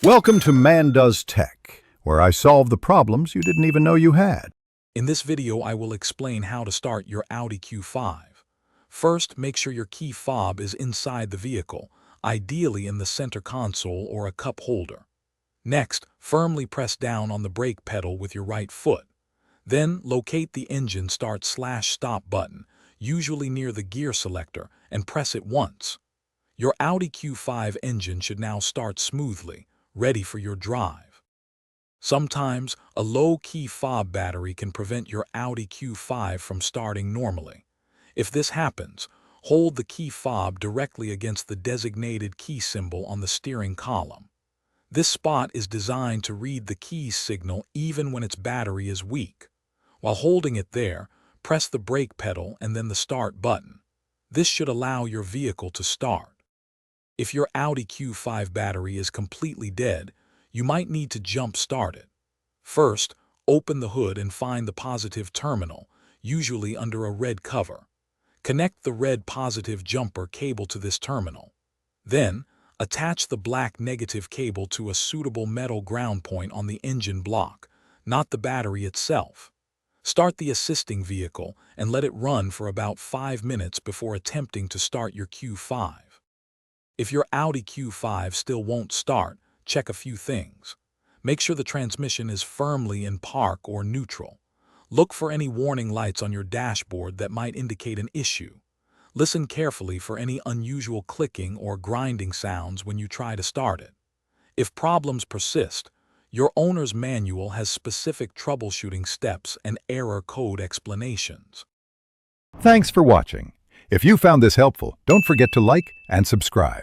Welcome to Man Does Tech, where I solve the problems you didn't even know you had. In this video, I will explain how to start your Audi Q5. First, make sure your key fob is inside the vehicle, ideally in the center console or a cup holder. Next, firmly press down on the brake pedal with your right foot. Then, locate the engine start/stop button, usually near the gear selector, and press it once. Your Audi Q5 engine should now start smoothly, ready for your drive. Sometimes, a low key fob battery can prevent your Audi Q5 from starting normally. If this happens, hold the key fob directly against the designated key symbol on the steering column. This spot is designed to read the key's signal even when its battery is weak. While holding it there, press the brake pedal and then the start button. This should allow your vehicle to start. If your Audi Q5 battery is completely dead, you might need to jump start it. First, open the hood and find the positive terminal, usually under a red cover. Connect the red positive jumper cable to this terminal. Then, attach the black negative cable to a suitable metal ground point on the engine block, not the battery itself. Start the assisting vehicle and let it run for about 5 minutes before attempting to start your Q5. If your Audi Q5 still won't start, check a few things. Make sure the transmission is firmly in park or neutral. Look for any warning lights on your dashboard that might indicate an issue. Listen carefully for any unusual clicking or grinding sounds when you try to start it. If problems persist, your owner's manual has specific troubleshooting steps and error code explanations. Thanks for watching. If you found this helpful, don't forget to like and subscribe.